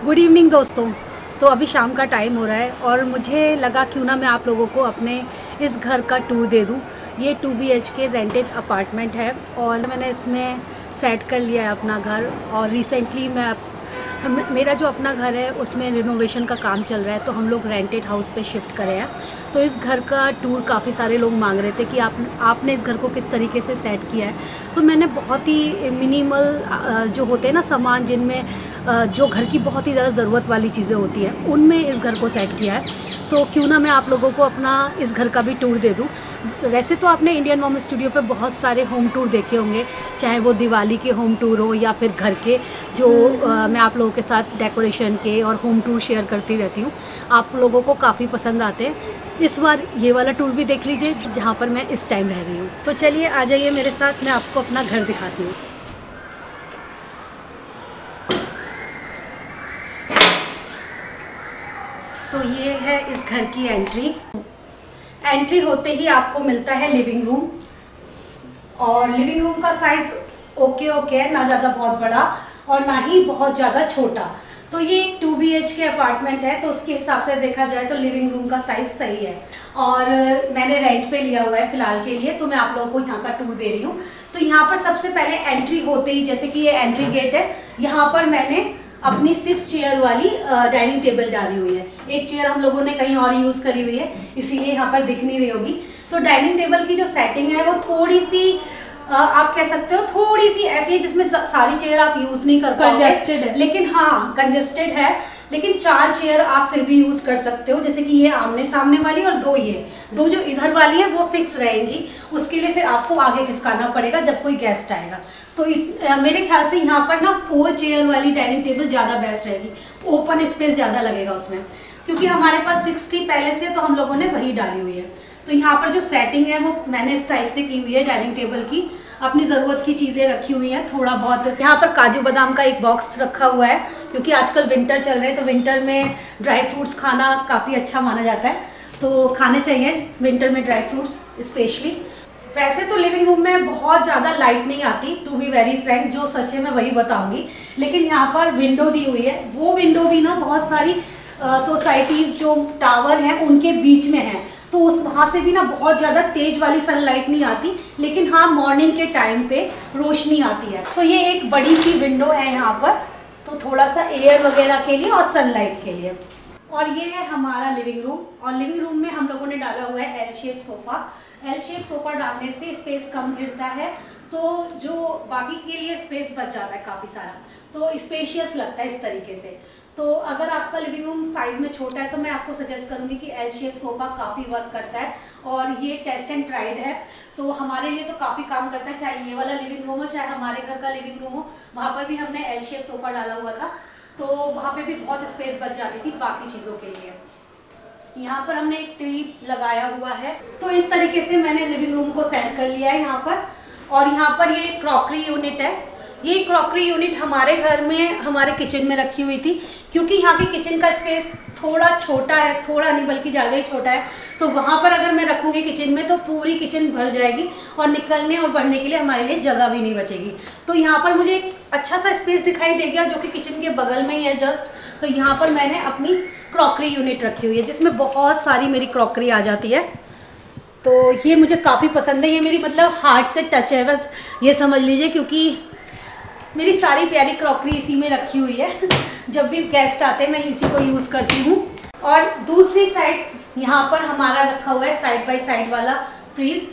Good evening दोस्तों। तो अभी शाम का टाइम हो रहा है और मुझे लगा क्यों ना मैं आप लोगों को अपने इस घर का टूर दे दूं। ये 2 BHK रेंटेड अपार्टमेंट है और मैंने इसमें सेट कर लिया है अपना घर। और रिसेंटली मेरा जो अपना घर है उसमें रिनोवेशन का काम चल रहा है, तो हम लोग रेंटेड हाउस पे शिफ्ट करे हैं। तो इस घर का टूर काफ़ी सारे लोग मांग रहे थे कि आपने इस घर को किस तरीके से सेट किया है। तो मैंने बहुत ही मिनिमल जो होते हैं ना सामान, जिनमें जो घर की बहुत ही ज़्यादा ज़रूरत वाली चीज़ें होती हैं, उनमें इस घर को सेट किया है। तो क्यों ना मैं आप लोगों को अपना इस घर का भी टूर दे दूं। वैसे तो आपने इंडियन मॉम स्टूडियो पे बहुत सारे होम टूर देखे होंगे, चाहे वो दिवाली के होम टूर हो या फिर घर के जो मैं आप लोगों के साथ डेकोरेशन के और होम टूर शेयर करती रहती हूँ। आप लोगों को काफ़ी पसंद आते हैं। इस बार ये वाला टूर भी देख लीजिए जहाँ पर मैं इस टाइम रह रही हूँ। तो चलिए आ जाइए मेरे साथ, मैं आपको अपना घर दिखाती हूँ। तो ये है इस घर की एंट्री होते ही आपको मिलता है लिविंग रूम। और लिविंग रूम का साइज ओके है, ना ज़्यादा बहुत बड़ा और ना ही बहुत ज़्यादा छोटा। तो ये एक 2 BHK अपार्टमेंट है, तो उसके हिसाब से देखा जाए तो लिविंग रूम का साइज सही है। और मैंने रेंट पे लिया हुआ है फ़िलहाल के लिए, तो मैं आप लोगों को यहाँ का टूर दे रही हूँ। तो यहाँ पर सबसे पहले एंट्री होते ही, जैसे कि ये एंट्री गेट है, यहाँ पर मैंने अपनी 6 चेयर वाली डाइनिंग टेबल डाली हुई है। एक चेयर हम लोगों ने कहीं और यूज़ करी हुई है, इसीलिए यहाँ पर दिख नहीं रही होगी। तो डाइनिंग टेबल की जो सेटिंग है वो थोड़ी सी आप कह सकते हो थोड़ी सी ऐसी है जिसमें सारी चेयर आप यूज़ नहीं कर पाओगे, लेकिन हाँ कंजेस्टेड है, लेकिन 4 चेयर आप फिर भी यूज़ कर सकते हो। जैसे कि ये आमने सामने वाली और दो जो इधर वाली है वो फिक्स रहेंगी, उसके लिए फिर आपको आगे खिसकाना पड़ेगा जब कोई गेस्ट आएगा। तो मेरे ख्याल से यहाँ पर ना 4 चेयर वाली डाइनिंग टेबल ज़्यादा बेस्ट रहेगी, ओपन स्पेस ज़्यादा लगेगा उसमें, क्योंकि हमारे पास 6 थी पहले से, तो हम लोगों ने वही डाली हुई है। तो यहाँ पर जो सेटिंग है वो मैंने इस टाइप से की हुई है डाइनिंग टेबल की, अपनी ज़रूरत की चीज़ें रखी हुई हैं थोड़ा बहुत। यहाँ पर काजू बादाम का एक बॉक्स रखा हुआ है, क्योंकि आजकल विंटर चल रहे हैं, तो विंटर में ड्राई फ्रूट्स खाना काफ़ी अच्छा माना जाता है, तो खाने चाहिए विंटर में ड्राई फ्रूट्स स्पेशली। वैसे तो लिविंग रूम में बहुत ज़्यादा लाइट नहीं आती, टू बी वेरी फ्रैंक, जो सच है मैं वही बताऊंगी। लेकिन यहाँ पर विंडो दी हुई है, वो विंडो भी ना बहुत सारी सोसाइटीज़ जो टावर हैं उनके बीच में है, तो वहाँ से भी ना बहुत ज़्यादा तेज वाली सनलाइट नहीं आती, लेकिन हाँ मॉर्निंग के टाइम पे रोशनी आती है। तो ये एक बड़ी सी विंडो है यहाँ पर, तो थोड़ा सा एयर वगैरह के लिए और सनलाइट के लिए। और ये है हमारा लिविंग रूम, और लिविंग रूम में हम लोगों ने डाला हुआ है एल शेप सोफ़ा डालने से स्पेस कम गिरता है, तो जो बाकी के लिए स्पेस बच जाता है काफ़ी सारा, तो स्पेशियस लगता है इस तरीके से। तो अगर आपका लिविंग रूम साइज़ में छोटा है तो मैं आपको सजेस्ट करूंगी कि एल शेप सोफ़ा काफ़ी वर्क करता है, और ये टेस्ट एंड ट्राइड है, तो हमारे लिए तो काफ़ी काम करता है। चाहे ये वाला लिविंग रूम हो, चाहे हमारे घर का लिविंग रूम हो, वहाँ पर भी हमने एल शेप सोफ़ा डाला हुआ था, तो वहाँ पे भी बहुत स्पेस बच जाती थी बाकी चीज़ों के लिए। यहाँ पर हमने एक टी लगाया हुआ है, तो इस तरीके से मैंने लिविंग रूम को सेट कर लिया है यहाँ पर। और यहाँ पर ये क्रॉकरी यूनिट है, ये क्रॉकरी यूनिट हमारे घर में हमारे किचन में रखी हुई थी, क्योंकि यहाँ के किचन का स्पेस थोड़ा छोटा है, थोड़ा नहीं बल्कि ज़्यादा ही छोटा है, तो वहाँ पर अगर मैं रखूँगी किचन में तो पूरी किचन भर जाएगी और निकलने और बढ़ने के लिए हमारे लिए जगह भी नहीं बचेगी। तो यहाँ पर मुझे एक अच्छा सा स्पेस दिखाई दे गया जो कि किचन के बगल में ही है जस्ट, तो यहाँ पर मैंने अपनी क्रॉकरी यूनिट रखी हुई है जिसमें बहुत सारी मेरी क्रॉकरी आ जाती है। तो ये मुझे काफ़ी पसंद है, ये मेरी मतलब हार्ट से टच है, बस ये समझ लीजिए, क्योंकि मेरी सारी प्यारी क्रॉकरी इसी में रखी हुई है। जब भी गेस्ट आते हैं मैं इसी को यूज़ करती हूँ। और दूसरी साइड यहाँ पर हमारा रखा हुआ है साइड बाय साइड वाला फ्रीज,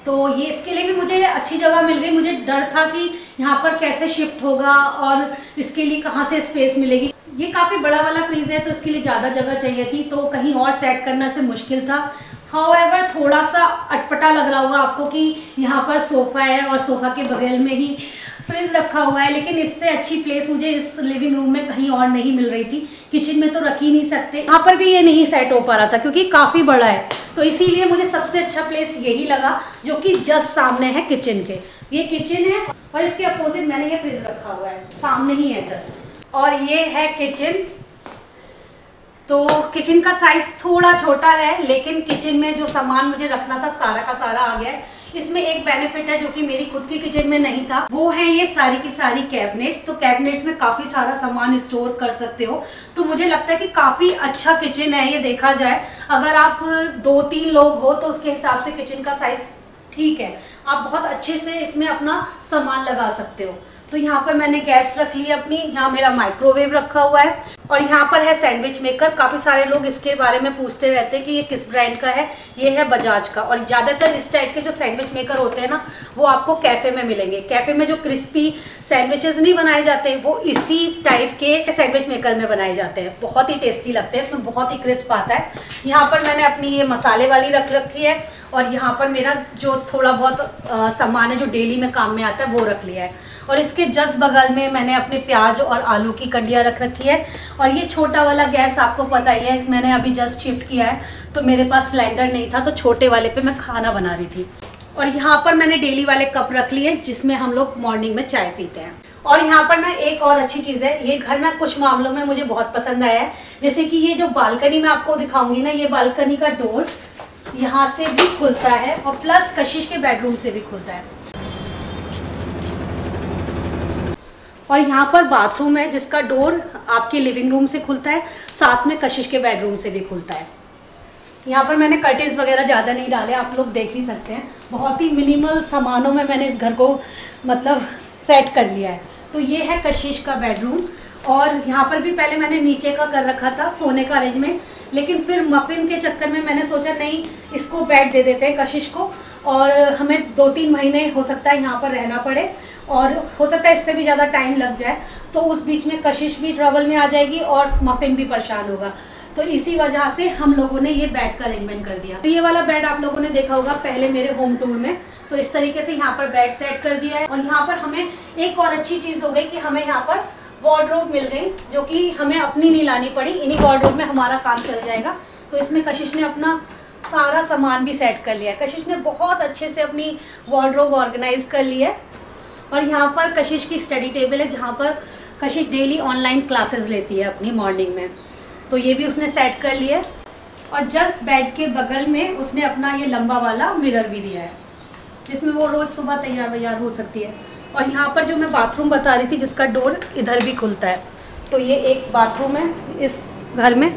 तो ये इसके लिए भी मुझे अच्छी जगह मिल गई। मुझे डर था कि यहाँ पर कैसे शिफ्ट होगा और इसके लिए कहाँ से स्पेस मिलेगी। ये काफ़ी बड़ा वाला फ्रीज है, तो इसके लिए ज़्यादा जगह चाहिए थी, तो कहीं और सेट करना से मुश्किल था। हाउएवर थोड़ा सा अटपटा लग रहा होगा आपको कि यहाँ पर सोफ़ा है और सोफ़ा के बगल में ही फ्रिज रखा हुआ है, लेकिन इससे अच्छी प्लेस मुझे इस लिविंग रूम में कहीं और नहीं मिल रही थी। किचन में तो रख ही नहीं सकते, यहाँ पर भी ये नहीं सेट हो पा रहा था क्योंकि काफ़ी बड़ा है, तो इसीलिए मुझे सबसे अच्छा प्लेस यही लगा, जो कि जस्ट सामने है किचन के। ये किचन है और इसके अपोजिट मैंने ये फ्रिज रखा हुआ है, सामने ही है जस्ट। और ये है किचन, तो किचन का साइज थोड़ा छोटा है, लेकिन किचन में जो सामान मुझे रखना था सारा का सारा आ गया है। इसमें एक बेनिफिट है जो कि मेरी खुद की किचन में नहीं था, वो है ये सारी की सारी कैबिनेट्स। तो कैबिनेट्स में काफी सारा सामान स्टोर कर सकते हो। तो मुझे लगता है कि काफी अच्छा किचन है ये, देखा जाए अगर आप 2-3 लोग हो तो उसके हिसाब से किचन का साइज ठीक है, आप बहुत अच्छे से इसमें अपना सामान लगा सकते हो। तो यहाँ पर मैंने गैस रख ली अपनी, यहाँ मेरा माइक्रोवेव रखा हुआ है और यहाँ पर है सैंडविच मेकर। काफ़ी सारे लोग इसके बारे में पूछते रहते हैं कि ये किस ब्रांड का है। ये है बजाज का। और ज़्यादातर इस टाइप के जो सैंडविच मेकर होते हैं ना, वो आपको कैफ़े में मिलेंगे। कैफ़े में जो क्रिस्पी सैंडविचेस नहीं बनाए जाते, वो इसी टाइप के सैंडविच मेकर में बनाए जाते हैं। बहुत ही टेस्टी लगते हैं, इसमें बहुत ही क्रिस्प आता है। यहाँ पर मैंने अपनी ये मसाले वाली रख रखी है और यहाँ पर मेरा जो थोड़ा बहुत सामान है जो डेली में काम में आता है वो रख लिया है। और इसके जस्ट बगल में मैंने अपने प्याज और आलू की कड़ियाँ रख रखी है। और ये छोटा वाला गैस आपको पता ही है, मैंने अभी जस्ट शिफ्ट किया है तो मेरे पास सिलेंडर नहीं था, तो छोटे वाले पे मैं खाना बना रही थी। और यहाँ पर मैंने डेली वाले कप रख लिए जिसमें हम लोग मॉर्निंग में चाय पीते हैं। और यहाँ पर ना एक और अच्छी चीज़ है, ये घर ना कुछ मामलों में मुझे बहुत पसंद आया है। जैसे कि ये जो बालकनी में आपको दिखाऊंगी ना, ये बालकनी का डोर यहाँ से भी खुलता है और प्लस कशिश के बेडरूम से भी खुलता है। और यहाँ पर बाथरूम है जिसका डोर आपके लिविंग रूम से खुलता है, साथ में कशिश के बेडरूम से भी खुलता है। यहाँ पर मैंने कर्टेन्स वगैरह ज़्यादा नहीं डाले, आप लोग देख ही सकते हैं। बहुत ही मिनिमल सामानों में मैंने इस घर को मतलब सेट कर लिया है। तो ये है कशिश का बेडरूम। और यहाँ पर भी पहले मैंने नीचे का कर रखा था सोने का अरेंजमेंट, लेकिन फिर मफिन के चक्कर में मैंने सोचा नहीं, इसको बेड दे देते हैं कशिश को, और हमें 2-3 महीने हो सकता है यहाँ पर रहना पड़े और हो सकता है इससे भी ज़्यादा टाइम लग जाए। तो उस बीच में कशिश भी ट्रबल में आ जाएगी और मफिन भी परेशान होगा। तो इसी वजह से हम लोगों ने ये बेड का अरेंजमेंट कर दिया। तो ये वाला बेड आप लोगों ने देखा होगा पहले मेरे होम टूर में। तो इस तरीके से यहाँ पर बेड सेट कर दिया है। और यहाँ पर हमें एक और अच्छी चीज़ हो गई कि हमें यहाँ पर वार्डरोब मिल गई, जो कि हमें अपनी नहीं लानी पड़ी। इन्हीं वार्डरोब में हमारा काम चल जाएगा। तो इसमें कशिश ने अपना सारा सामान भी सेट कर लिया है। कशिश ने बहुत अच्छे से अपनी वार्डरोब ऑर्गेनाइज कर ली है। और यहाँ पर कशिश की स्टडी टेबल है जहाँ पर कशिश डेली ऑनलाइन क्लासेस लेती है अपनी मॉर्निंग में। तो ये भी उसने सेट कर लिया है। और जस्ट बेड के बगल में उसने अपना ये लंबा वाला मिरर भी दिया है जिसमें वो रोज़ सुबह तैयार हो सकती है। और यहाँ पर जो मैं बाथरूम बता रही थी जिसका डोर इधर भी खुलता है, तो ये एक बाथरूम है इस घर में।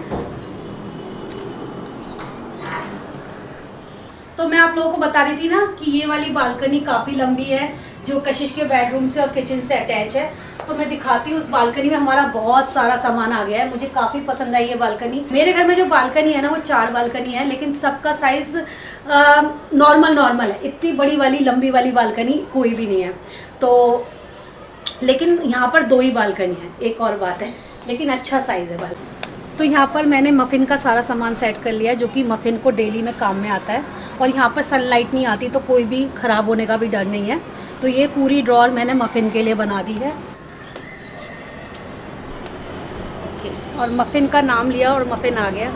तो मैं आप लोगों को बता रही थी ना कि ये वाली बालकनी काफ़ी लंबी है जो कशिश के बेडरूम से और किचन से अटैच है। तो मैं दिखाती हूँ, उस बालकनी में हमारा बहुत सारा सामान आ गया है। मुझे काफ़ी पसंद आई ये बालकनी। मेरे घर में जो बालकनी है ना वो 4 बालकनी है, लेकिन सबका साइज़ नॉर्मल है। इतनी बड़ी वाली लंबी वाली बालकनी कोई भी नहीं है। तो लेकिन यहाँ पर 2 ही बालकनी है, एक और बात है, लेकिन अच्छा साइज़ है बालकनी। तो यहाँ पर मैंने मफ़िन का सारा सामान सेट कर लिया है जो कि मफ़िन को डेली में काम में आता है। और यहाँ पर सनलाइट नहीं आती तो कोई भी ख़राब होने का भी डर नहीं है। तो ये पूरी ड्रॉर मैंने मफ़िन के लिए बना दी है। और मफ़िन का नाम लिया और मफ़िन आ गया।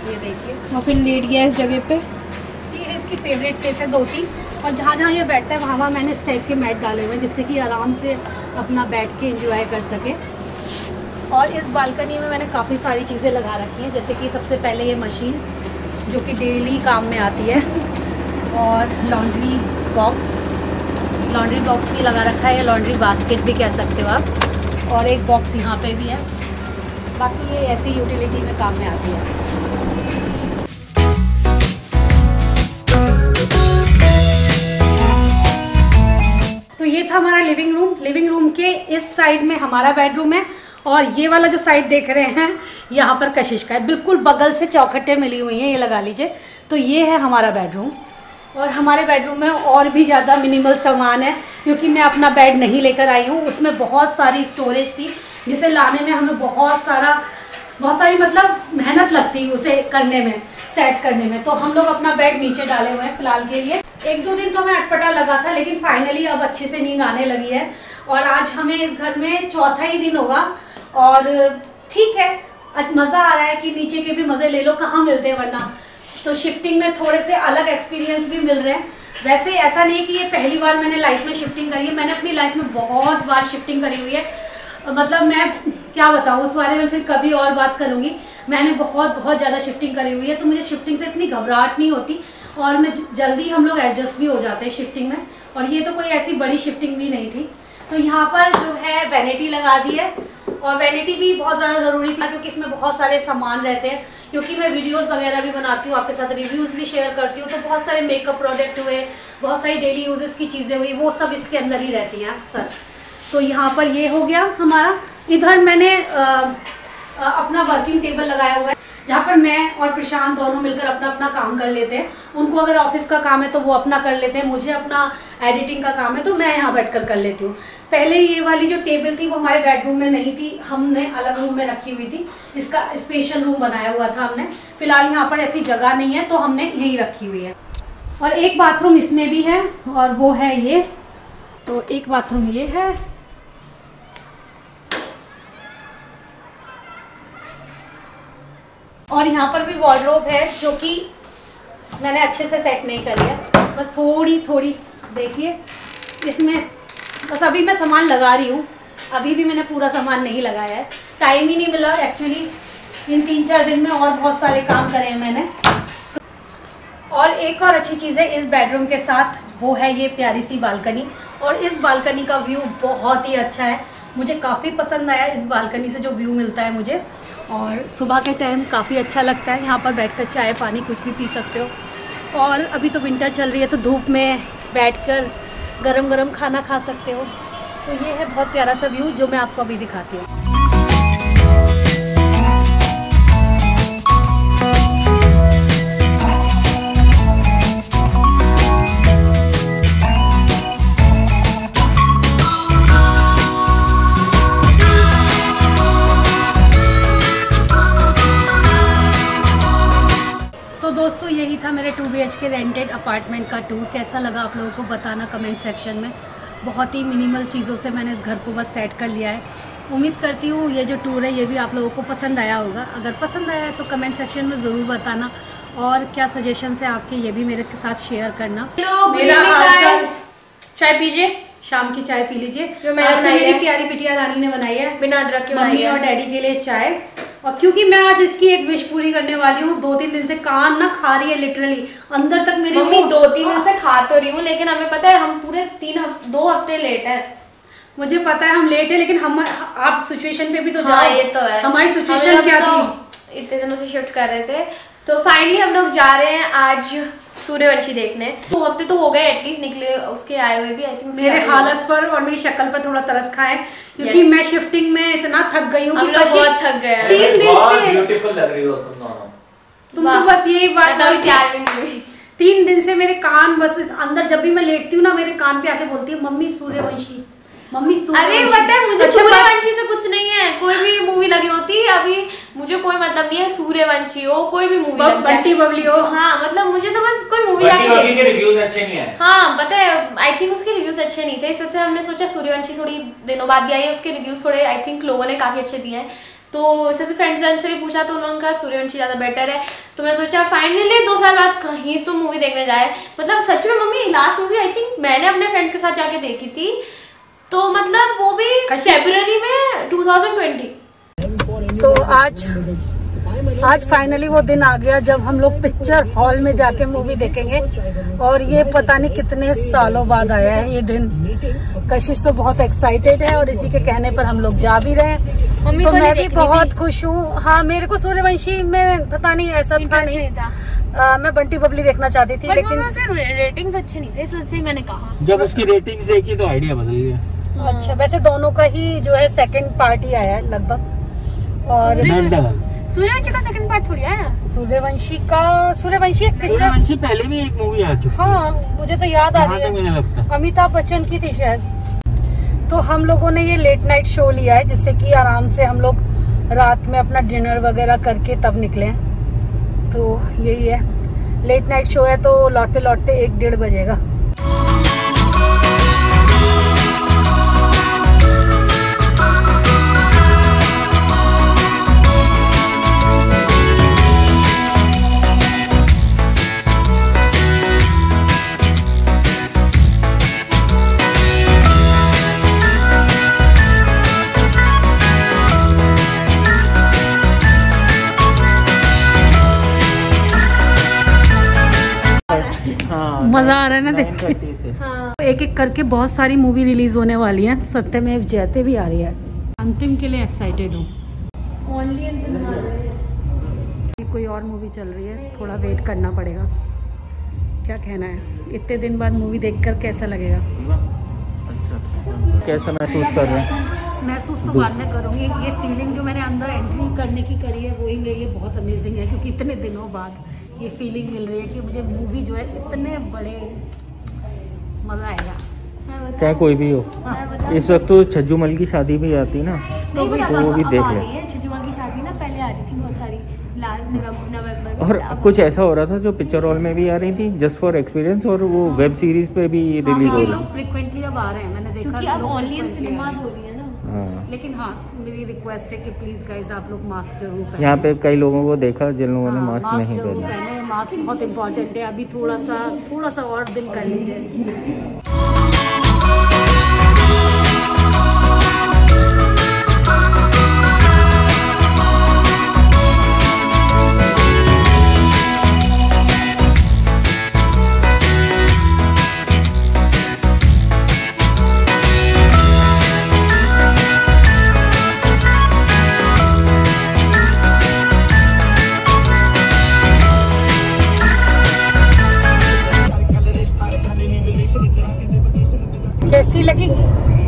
ये देखिए मफ़िन लेट गया इस जगह पे। ये इसकी फेवरेट प्लेस है 2-3। और जहाँ जहाँ ये बैठता है वहाँ मैंने इस टाइप के मैट डाले हुए हैं जिससे कि आराम से अपना बैठ के एंजॉय कर सके। और इस बालकनी में मैंने काफ़ी सारी चीज़ें लगा रखी हैं, जैसे कि सबसे पहले ये मशीन जो कि डेली काम में आती है, और लॉन्ड्री बॉक्स भी लगा रखा है, या लॉन्ड्री बास्केट भी कह सकते हो आप। और एक बॉक्स यहाँ पे भी है। बाकी ये ऐसी यूटिलिटी में काम में आती है। तो ये था हमारा लिविंग रूम। लिविंग रूम के इस साइड में हमारा बेडरूम है और ये वाला जो साइड देख रहे हैं यहाँ पर कशिश का है। बिल्कुल बगल से चौखटें मिली हुई हैं, ये लगा लीजिए। तो ये है हमारा बेडरूम। और हमारे बेडरूम में और भी ज़्यादा मिनिमल सामान है क्योंकि मैं अपना बेड नहीं लेकर आई हूँ। उसमें बहुत सारी स्टोरेज थी जिसे लाने में हमें बहुत सारी मतलब मेहनत लगती उसे करने में, सेट करने में। तो हम लोग अपना बेड नीचे डाले हुए हैं फिलहाल के लिए। 1-2 दिन तो मैं अटपटा लगा था, लेकिन फाइनली अब अच्छे से नींद आने लगी है। और आज हमें इस घर में 4था ही दिन होगा और ठीक है, मज़ा आ रहा है कि नीचे के भी मज़े ले लो, कहाँ मिलते हैं वरना। तो शिफ्टिंग में थोड़े से अलग एक्सपीरियंस भी मिल रहे हैं। वैसे ऐसा नहीं कि ये पहली बार मैंने लाइफ में शिफ्टिंग करी है, मैंने अपनी लाइफ में बहुत बार शिफ्टिंग करी हुई है। मतलब मैं क्या बताऊँ, उस बारे में फिर कभी और बात करूँगी। मैंने बहुत ज़्यादा शिफ्टिंग करी हुई है, तो मुझे शिफ्टिंग से इतनी घबराहट नहीं होती। और मैं जल्दी हम लोग एडजस्ट भी हो जाते हैं शिफ्टिंग में। और ये तो कोई ऐसी बड़ी शिफ्टिंग भी नहीं थी। तो यहाँ पर जो है वैनिटी लगा दी है, और वैनिटी भी बहुत ज़्यादा ज़रूरी था क्योंकि इसमें बहुत सारे सामान रहते हैं। क्योंकि मैं वीडियोस वगैरह भी बनाती हूँ, आपके साथ रिव्यूज़ भी शेयर करती हूँ, तो बहुत सारे मेकअप प्रोडक्ट हुए, बहुत सारी डेली यूजेस की चीज़ें हुई, वो सब इसके अंदर ही रहती हैं अक्सर। तो यहाँ पर ये हो गया हमारा। इधर मैंने अपना वर्किंग टेबल लगाया हुआ है जहाँ पर मैं और प्रशांत दोनों मिलकर अपना अपना काम कर लेते हैं। उनको अगर ऑफिस का काम है तो वो अपना कर लेते हैं, मुझे अपना एडिटिंग का काम है तो मैं यहाँ बैठकर कर लेती हूँ। पहले ये वाली जो टेबल थी वो हमारे बेडरूम में नहीं थी, हमने अलग रूम में रखी हुई थी। इसका स्पेशल रूम बनाया हुआ था हमने। फिलहाल यहाँ पर ऐसी जगह नहीं है तो हमने यहीं रखी हुई है। और एक बाथरूम इसमें भी है और वो है ये, तो एक बाथरूम ये है। और यहाँ पर भी वार्डरोब है जो कि मैंने अच्छे से सेट नहीं करी है, बस थोड़ी थोड़ी देखिए इसमें। बस अभी मैं सामान लगा रही हूँ, अभी भी मैंने पूरा सामान नहीं लगाया है, टाइम ही नहीं मिला एक्चुअली। इन 3-4 दिन में और बहुत सारे काम करे हैं मैंने। और एक और अच्छी चीज़ है इस बेडरूम के साथ, वो है ये प्यारी सी बालकनी। और इस बालकनी का व्यू बहुत ही अच्छा है, मुझे काफ़ी पसंद आया इस बालकनी से जो व्यू मिलता है मुझे। और सुबह के टाइम काफ़ी अच्छा लगता है, यहाँ पर बैठकर चाय पानी कुछ भी पी सकते हो। और अभी तो विंटर चल रही है तो धूप में बैठकर गरम गरम खाना खा सकते हो। तो ये है बहुत प्यारा सा व्यू जो मैं आपको अभी दिखाती हूँ। दोस्तों यही था मेरे 2 BHK रेंटेड अपार्टमेंट का टूर। कैसा लगा आप लोगों को बताना कमेंट सेक्शन में। बहुत ही मिनिमल चीज़ों से मैंने इस घर को बस सेट कर लिया है। उम्मीद करती हूँ ये जो टूर है ये भी आप लोगों को पसंद आया होगा। अगर पसंद आया है तो कमेंट सेक्शन में ज़रूर बताना, और क्या सजेशन है आपके ये भी मेरे साथ शेयर करना। मेरा हालचाल, चाय पीजिए, शाम की चाय पी लीजिए। आज तो मेरी प्यारी बिटिया रानी ने बनाई है बिना अदरक के, मम्मी और डैडी के लिए चाय। और क्योंकि मैं आज इसकी एक विश पूरी करने वाली हूँ, 2-3 दिन से कान ना खा रही है लिटरली अंदर तक मेरी। मम्मी 2-3 दिन से खा तो रही हूँ, लेकिन हमें पता है हम पूरे 2 हफ्ते लेट है। मुझे पता है हम लेट है, लेकिन हम आप सिचुएशन पे भी तो हाँ, ये तो है। हमारी सिचुएशन क्या थी, इतने दिनों से शिफ्ट कर रहे थे, तो फाइनली हम लोग जा रहे हैं आज सूर्यवंशी देखने। 2 हफ्ते तो हो गए एटलीस्ट निकले उसके आए हुए भी। आई थिंक मेरे हालत पर और मेरी शक्ल पर थोड़ा तरस खाए क्योंकि मैं शिफ्टिंग में इतना थक गई हूँ कि बहुत थक गए हैं। 3 दिन से ब्यूटीफुल लग रही हो तुम तो बस यही बात तैयार भी नहीं हुई। 3 दिन से मेरे कान बस अंदर, जब भी मैं लेटती हूँ ना मेरे कान पे आके बोलती है मम्मी सूर्यवंशी, मम्मी सूर्यवंशी। अरे पता है मुझे सूर्यवंशी से कुछ नहीं है, कोई भी मूवी लगी होती अभी मुझे कोई मतलब नहीं है, सूर्यवंशी हो कोई भी मूवी लग जाए, बंटी बबली हो, हाँ मतलब मुझे तो बस कोई मूवी जाके बंटी के रिव्यूज अच्छे नहीं आए। हाँ पता है, आई थिंक उसके रिव्यूज अच्छे नहीं थे, इस वजह से हमने सोचा सूर्यवंशी थोड़ी दिनों बाद भी आई है, उसके रिव्यूज थोड़े आई थिंक लोगों ने काफी अच्छे दिए हैं। तो इससे फ्रेंड्स से भी पूछा तो उन्होंने कहा सूर्यवंशी ज़्यादा बेटर है। तो मैं सोचा फाइनली 2 साल बाद कहीं तो मूवी देखने जाए। मतलब सच में mummy last movie I think मैंने अपने फ्रेंड्स के साथ जाके देखी थी, तो मतलब वो भी फरवरी में 2020। तो आज फाइनली वो दिन आ गया जब हम लोग पिक्चर हॉल में जाके मूवी देखेंगे, और ये पता नहीं कितने सालों बाद आया है ये दिन। कशिश तो बहुत एक्साइटेड है और इसी के कहने पर हम लोग जा भी रहे हैं, तो मैं भी बहुत खुश हूँ। हाँ मेरे को सूर्यवंशी में पता नहीं ऐसा था नहीं था, मैं बंटी बबली देखना चाहती थी, लेकिन रेटिंग्स अच्छे नहीं थे, इसलिए मैंने कहा। जब उसकी रेटिंग्स देखी तो आइडिया बदल गया। अच्छा वैसे दोनों का ही जो है सेकंड पार्ट ही आया है लगभग। और सूर्यवंशी का सेकंड पार्ट थोड़ी आया, सूर्यवंशी एक पिक्चर, सूर्यवंशी पहले भी एक मूवी आ चुकी है। हाँ मुझे तो याद आ रही है, मुझे लगता है अमिताभ बच्चन की थी शायद। तो हम लोगों ने ये लेट नाइट शो लिया है जिससे कि आराम से हम लोग रात में अपना डिनर वगैरह करके तब निकले। तो यही है, लेट नाइट शो है तो लौटते लौटते 1-1:30 बजेगा। 9:30 से। हाँ एक एक करके बहुत सारी मूवी रिलीज होने वाली है। सत्यमेव जयते भी आ रही है। अंतिम के लिए एक्साइटेड हूँ। ऑनलाइन सिनेमा कोई और मूवी चल रही है, थोड़ा वेट करना पड़ेगा। क्या कहना है, इतने दिन बाद मूवी देखकर कैसा लगेगा? अच्छा, कैसा महसूस कर रहे हैं? महसूस तो बाद में करूँगी। ये फीलिंग जो मैंने अंदर एंट्री करने की करी है वही मेरे लिए बहुत अमेजिंग है, क्योंकि इतने दिनों बाद ये फीलिंग मिल रही है कि मुझे मूवी जो है इतने बड़े मज़ा आएगा। चाहे कोई भी हो। इस वक्त तो छज्जूमल की शादी भी आती है ना, तो वो भी देख ले। छज्जूमल की शादी ना पहले आ रही थी बहुत सारी, नवंबर और कुछ ऐसा हो रहा था जो पिक्चर हॉल में भी आ रही थी जस्ट फॉर एक्सपीरियंस, और वो वेब सीरीज पे भी रिलीज हो रही है। लोग फ्रीक्वेंटली अब आ रहे हैं, मैंने देखा। क्योंकि अब ऑनलाइन सिनेमाज हो रही है ना। हाँ, लेकिन हाँ, मेरी रिक्वेस्ट है कि प्लीज गाइस आप लोग मास्क जरूर पहने। यहाँ पे कई लोगों को देखा जिन लोगों ने मास्क नहीं जरूर पहना। पहने। मास्क बहुत इम्पोर्टेंट है। अभी थोड़ा सा और दिन कर लीजिए। कैसी लगी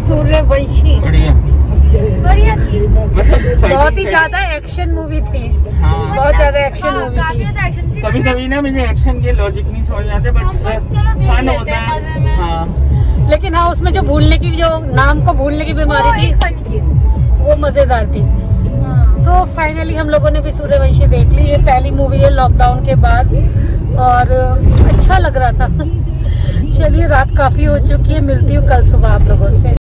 सूर्यवंशी? बढ़िया थी। बहुत ही ज्यादा एक्शन मूवी थी। हाँ, बहुत ज्यादा एक्शन मूवी काफी थी। ज्यादा एक्शन थी। कभी कभी ना मुझे एक्शन के लॉजिक नहीं समझ आते, बट चलो देख फन लेते होता हैं मजे है। में। हाँ, लेकिन हाँ, उसमें जो नाम को भूलने की बीमारी थी वो मजेदार थी। तो फाइनली हम लोगों ने भी सूर्यवंशी देख ली। ये पहली मूवी है लॉकडाउन के बाद और अच्छा लग रहा था। चलिए, रात काफी हो चुकी है। मिलती हूँ कल सुबह आप लोगों से।